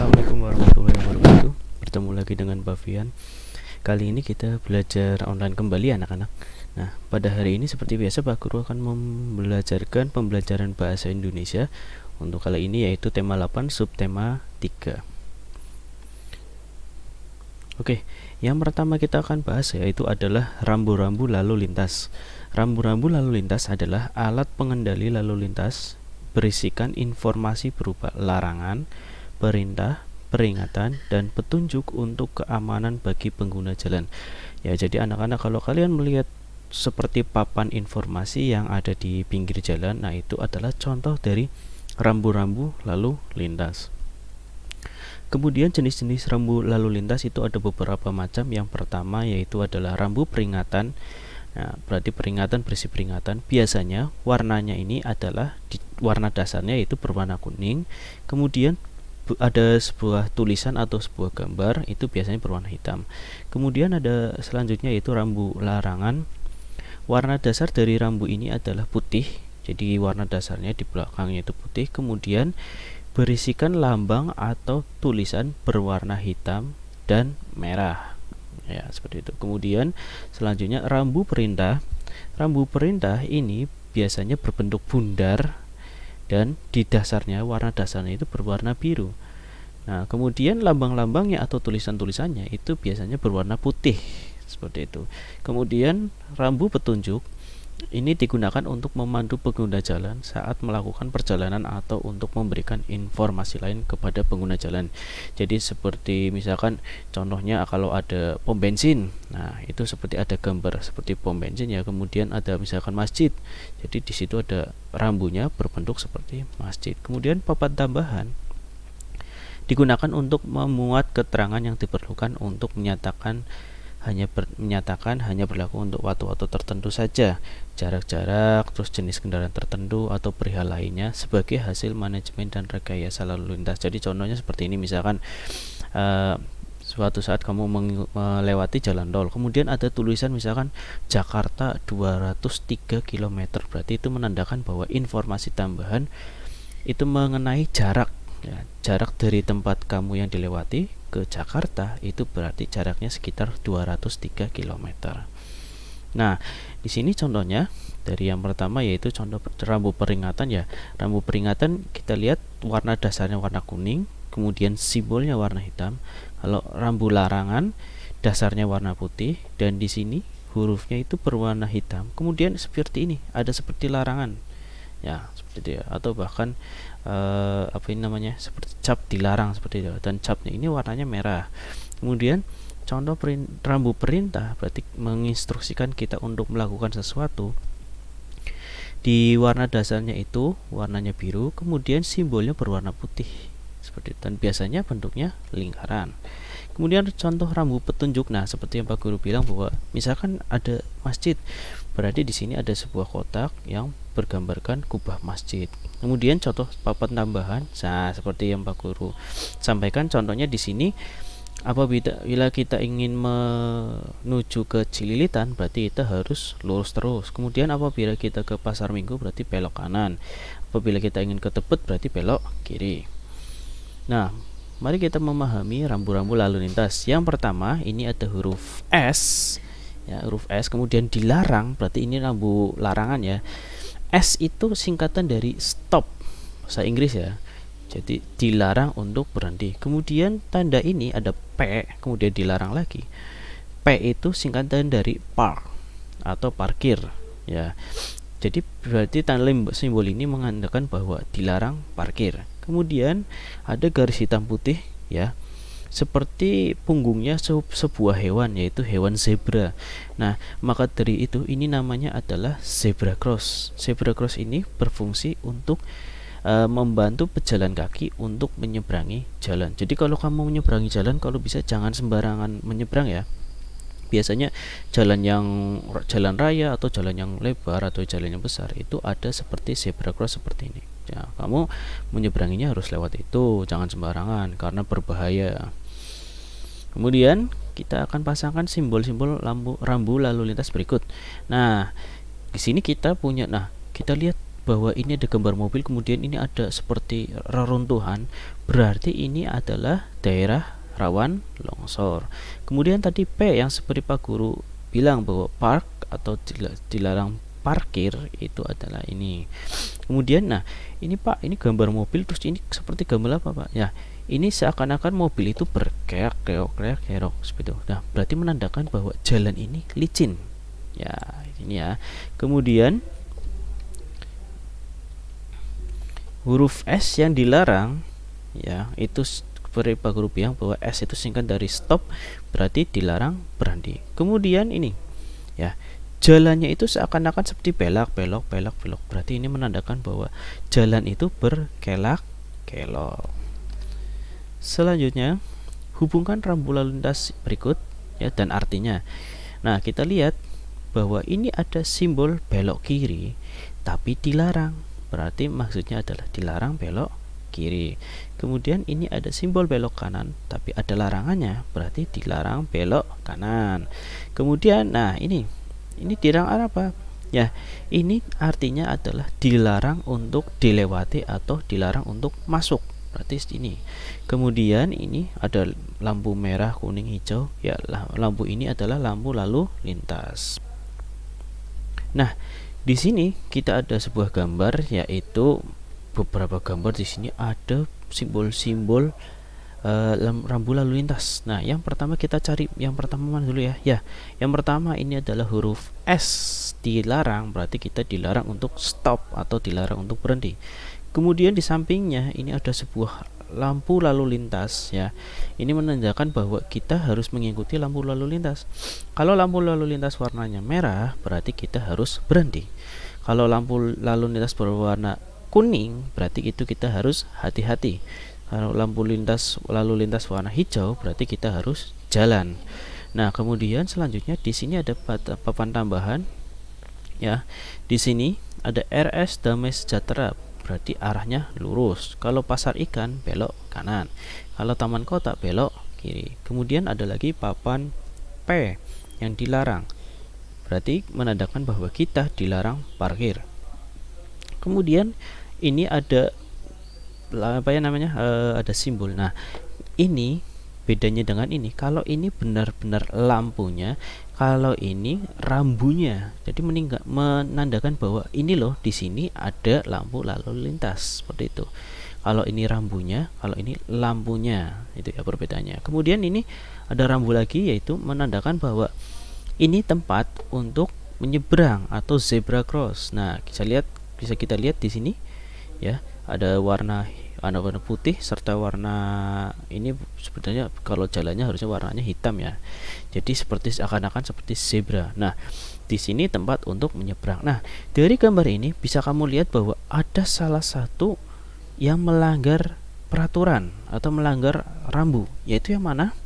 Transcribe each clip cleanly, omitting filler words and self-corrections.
Assalamualaikum warahmatullahi wabarakatuh. Bertemu lagi dengan Bavian. Kali ini kita belajar online kembali anak-anak. Nah, pada hari ini seperti biasa Pak Guru akan membelajarkan pembelajaran bahasa Indonesia. Untuk kali ini yaitu tema 8 subtema 3. Oke, yang pertama kita akan bahas yaitu adalah rambu-rambu lalu lintas. Rambu-rambu lalu lintas adalah alat pengendali lalu lintas berisikan informasi berupa larangan, perintah, peringatan, dan petunjuk untuk keamanan bagi pengguna jalan. Ya, jadi anak-anak kalau kalian melihat seperti papan informasi yang ada di pinggir jalan, nah itu adalah contoh dari rambu-rambu lalu lintas. Kemudian jenis-jenis rambu lalu lintas itu ada beberapa macam. Yang pertama yaitu adalah rambu peringatan. Nah, berarti peringatan berisi peringatan. Biasanya warnanya ini adalah warna dasarnya yaitu berwarna kuning. Kemudian ada sebuah tulisan atau sebuah gambar itu biasanya berwarna hitam. Kemudian ada selanjutnya yaitu rambu larangan. Warna dasar dari rambu ini adalah putih. Jadi warna dasarnya di belakangnya itu putih. Kemudian berisikan lambang atau tulisan berwarna hitam dan merah. Ya, seperti itu. Kemudian selanjutnya rambu perintah. Rambu perintah ini biasanya berbentuk bundar dan di dasarnya warna dasarnya itu berwarna biru. Nah, kemudian lambang-lambangnya atau tulisan-tulisannya itu biasanya berwarna putih, seperti itu. Kemudian rambu petunjuk ini digunakan untuk memandu pengguna jalan saat melakukan perjalanan atau untuk memberikan informasi lain kepada pengguna jalan. Jadi seperti misalkan contohnya kalau ada pom bensin, nah itu seperti ada gambar seperti pom bensin ya. Kemudian ada misalkan masjid, jadi di situ ada rambunya berbentuk seperti masjid. Kemudian papan tambahan digunakan untuk memuat keterangan yang diperlukan untuk menyatakan hanya berlaku untuk waktu-waktu tertentu saja, jarak-jarak, terus jenis kendaraan tertentu atau perihal lainnya sebagai hasil manajemen dan rekayasa lalu lintas. Jadi contohnya seperti ini, misalkan suatu saat kamu melewati jalan tol, kemudian ada tulisan misalkan Jakarta 203 km, berarti itu menandakan bahwa informasi tambahan itu mengenai jarak ya, jarak dari tempat kamu yang dilewati ke Jakarta itu berarti jaraknya sekitar 203 km. Nah, di sini contohnya dari yang pertama yaitu contoh rambu peringatan ya. Rambu peringatan kita lihat warna dasarnya warna kuning, kemudian simbolnya warna hitam. Kalau rambu larangan dasarnya warna putih dan di sini hurufnya itu berwarna hitam. Kemudian seperti ini, ada seperti larangan. Ya, seperti itu ya. Atau bahkan apa ini namanya, seperti cap dilarang seperti itu, dan capnya ini warnanya merah. Kemudian contoh rambu perintah berarti menginstruksikan kita untuk melakukan sesuatu. Di warna dasarnya itu warnanya biru, kemudian simbolnya berwarna putih seperti itu, dan biasanya bentuknya lingkaran. Kemudian contoh rambu petunjuk, nah seperti yang Pak Guru bilang bahwa misalkan ada masjid, berarti di sini ada sebuah kotak yang bergambarkan kubah masjid. Kemudian contoh papan tambahan, nah seperti yang Pak Guru sampaikan, contohnya di sini apabila kita ingin menuju ke Cililitan berarti kita harus lurus terus. Kemudian apabila kita ke Pasar Minggu berarti belok kanan. Apabila kita ingin ke Tebet berarti belok kiri. Nah, mari kita memahami rambu-rambu lalu lintas. Yang pertama ini ada huruf S. Ya, huruf S, kemudian dilarang berarti ini rambu larangan ya. S itu singkatan dari stop, bahasa Inggris ya. Jadi dilarang untuk berhenti. Kemudian tanda ini ada P, kemudian dilarang lagi. P itu singkatan dari park atau parkir ya. Jadi berarti tanda simbol ini menandakan bahwa dilarang parkir. Kemudian ada garis hitam putih ya, seperti punggungnya sebuah hewan, yaitu hewan zebra. Nah, maka dari itu ini namanya adalah zebra cross. Zebra cross ini berfungsi untuk membantu pejalan kaki untuk menyeberangi jalan. Jadi kalau kamu menyeberangi jalan, kalau bisa jangan sembarangan menyeberang ya. Biasanya jalan raya atau jalan yang lebar atau jalan yang besar itu ada seperti zebra cross seperti ini. Ya, kamu menyeberanginya harus lewat itu, jangan sembarangan karena berbahaya. Kemudian kita akan pasangkan simbol-simbol rambu lalu lintas berikut. Nah, di sini kita punya, kita lihat bahwa ini ada gambar mobil, kemudian ini ada seperti reruntuhan, berarti ini adalah daerah rawan longsor. Kemudian tadi P yang seperti Pak Guru bilang bahwa park atau dilarang parkir itu adalah ini. Kemudian nah ini Pak, ini gambar mobil, terus ini seperti gambar apa Pak? Ya, ini seakan-akan mobil itu berkeok-keok seperti itu. Nah, berarti menandakan bahwa jalan ini licin. Ya, ini ya. Kemudian huruf S yang dilarang, ya, itu seperti Pak Guru bilang bahwa S itu singkat dari stop, berarti dilarang berhenti. Kemudian ini, ya, jalannya itu seakan-akan seperti belok, berarti ini menandakan bahwa jalan itu berkelak-kelok. Selanjutnya, hubungkan rambu lalu lintas berikut, ya, dan artinya. Nah, kita lihat bahwa ini ada simbol belok kiri, tapi dilarang. Berarti maksudnya adalah dilarang belok kiri. Kemudian ini ada simbol belok kanan, tapi ada larangannya, berarti dilarang belok kanan. Kemudian, nah ini dilarang apa? Ya, ini artinya adalah dilarang untuk dilewati atau dilarang untuk masuk. Berarti ini. Kemudian ini ada lampu merah, kuning, hijau. Ya, lampu ini adalah lampu lalu lintas. Nah, di sini kita ada sebuah gambar, yaitu beberapa gambar. Di sini ada simbol-simbol rambu lalu lintas. Nah, yang pertama kita cari yang pertama mana dulu ya? Ya, yang pertama ini adalah huruf S, dilarang, berarti kita dilarang untuk stop atau dilarang untuk berhenti. Kemudian di sampingnya ini ada sebuah lampu lalu lintas, ya. Ini menandakan bahwa kita harus mengikuti lampu lalu lintas. Kalau lampu lalu lintas warnanya merah, berarti kita harus berhenti. Kalau lampu lalu lintas berwarna kuning, berarti itu kita harus hati-hati. Kalau lampu lalu lintas warna hijau, berarti kita harus jalan. Nah, kemudian selanjutnya di sini ada papan tambahan, ya. Di sini ada RS Damai Sejahtera, berarti arahnya lurus. Kalau pasar ikan belok kanan, kalau taman kota belok kiri. Kemudian ada lagi papan P yang dilarang, berarti menandakan bahwa kita dilarang parkir. Kemudian ini ada apa ya namanya, ada simbol. Nah, ini bedanya dengan ini, kalau ini benar-benar lampunya, kalau ini rambunya. Jadi menandakan bahwa ini loh, di sini ada lampu lalu lintas, seperti itu. Kalau ini rambunya, kalau ini lampunya, itu ya perbedaannya. Kemudian ini ada rambu lagi, yaitu menandakan bahwa ini tempat untuk menyeberang atau zebra cross. Nah, bisa kita lihat di sini, ya, ada warna putih serta warna ini sebenarnya kalau jalannya harusnya warnanya hitam, ya. Jadi seakan-akan seperti zebra. Nah, di sini tempat untuk menyeberang. Nah, dari gambar ini bisa kamu lihat bahwa ada salah satu yang melanggar peraturan atau melanggar rambu, yaitu yang mana?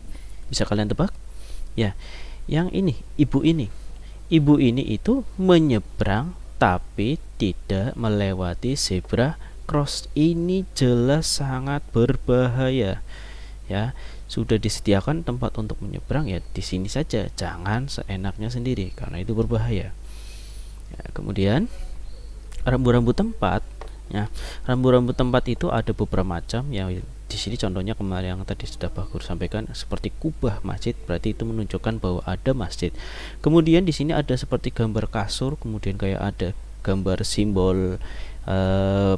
Bisa kalian tebak? Ya, yang ini, ibu ini. Ibu ini itu menyeberang tapi tidak melewati zebra cross. Ini jelas sangat berbahaya, ya. Sudah disediakan tempat untuk menyeberang, ya di sini saja, jangan seenaknya sendiri karena itu berbahaya, ya. Kemudian rambu-rambu tempat, ya. Rambu-rambu tempat itu ada beberapa macam, ya. Di sini contohnya kemarin yang tadi sudah Pak Guru sampaikan, seperti kubah masjid, berarti itu menunjukkan bahwa ada masjid. Kemudian di sini ada seperti gambar kasur, kemudian kayak ada gambar simbol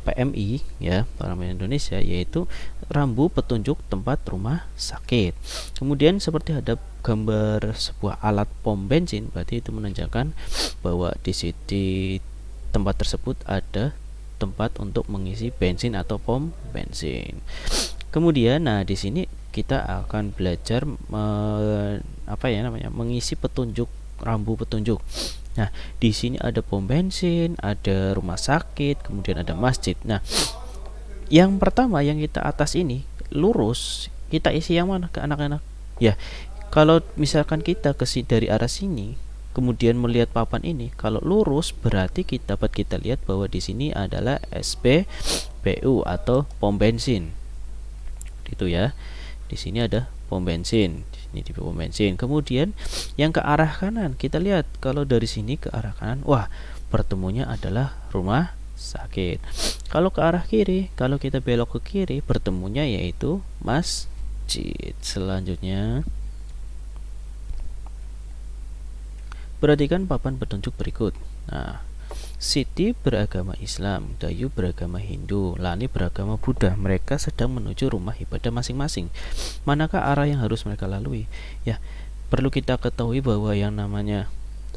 PMI, ya, Parlemen Indonesia, yaitu rambu petunjuk tempat rumah sakit. Kemudian seperti ada gambar sebuah alat pom bensin, berarti itu menandakan bahwa di tempat tersebut ada tempat untuk mengisi bensin atau pom bensin. Kemudian, nah di sini kita akan belajar mengisi petunjuk, rambu petunjuk. Nah, di sini ada pom bensin, ada rumah sakit, kemudian ada masjid. Nah, yang pertama yang kita atas ini lurus, kita isi yang mana ke anak-anak? Ya, kalau misalkan kita dari arah sini, kemudian melihat papan ini, kalau lurus berarti dapat kita lihat bahwa di sini adalah SPBU atau pom bensin. Itu ya. Di sini ada pom bensin. Ini di pom bensin. Kemudian yang ke arah kanan, kita lihat kalau dari sini ke arah kanan, wah, pertemunya adalah rumah sakit. Kalau ke arah kiri, kalau kita belok ke kiri, bertemunya yaitu masjid. Selanjutnya, perhatikan papan petunjuk berikut. Nah, Siti beragama Islam, Dayu beragama Hindu, Lani beragama Buddha. Mereka sedang menuju rumah ibadah masing-masing. Manakah arah yang harus mereka lalui? Ya, perlu kita ketahui bahwa yang namanya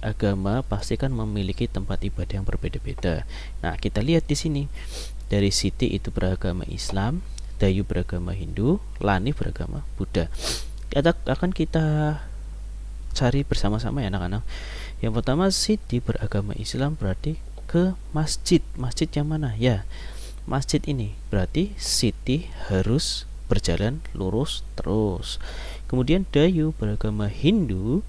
agama pasti kan memiliki tempat ibadah yang berbeda-beda. Nah, kita lihat di sini. Dari Siti itu beragama Islam, Dayu beragama Hindu, Lani beragama Buddha. Akan kita cari bersama-sama ya anak-anak. Yang pertama, Siti beragama Islam berarti ke masjid. Masjid yang mana? Ya, masjid ini. Berarti Siti harus berjalan lurus terus. Kemudian Dayu beragama Hindu.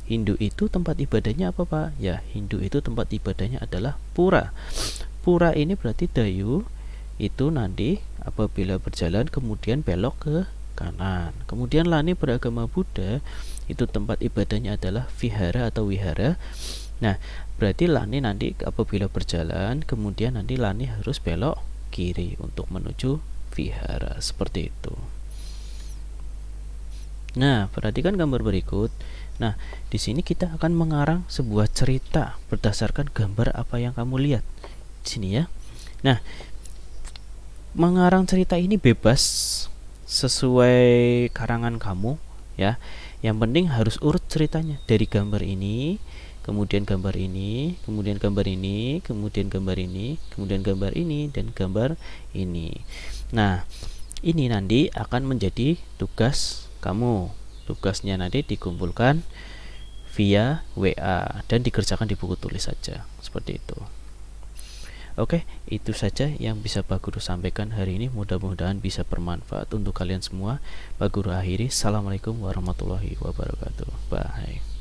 Hindu itu tempat ibadahnya apa, Pak? Ya, Hindu itu tempat ibadahnya adalah pura. Pura ini berarti Dayu itu nanti apabila berjalan kemudian belok ke kanan. Kemudian Lani beragama Buddha, itu tempat ibadahnya adalah vihara atau wihara. Nah, berarti Lani nanti apabila berjalan kemudian nanti Lani harus belok kiri untuk menuju vihara, seperti itu. Nah, perhatikan gambar berikut. Nah, di sini kita akan mengarang sebuah cerita berdasarkan gambar apa yang kamu lihat di sini ya. Nah, mengarang cerita ini bebas sesuai karangan kamu ya. Yang penting harus urut ceritanya dari gambar ini, kemudian gambar ini, kemudian gambar ini, kemudian gambar ini, kemudian gambar ini, dan gambar ini. Nah, ini nanti akan menjadi tugas kamu. Tugasnya nanti dikumpulkan via WA dan dikerjakan di buku tulis saja, seperti itu. Oke, itu saja yang bisa Pak Guru sampaikan hari ini. Mudah-mudahan bisa bermanfaat untuk kalian semua. Pak Guru akhiri. Assalamualaikum warahmatullahi wabarakatuh. Bye.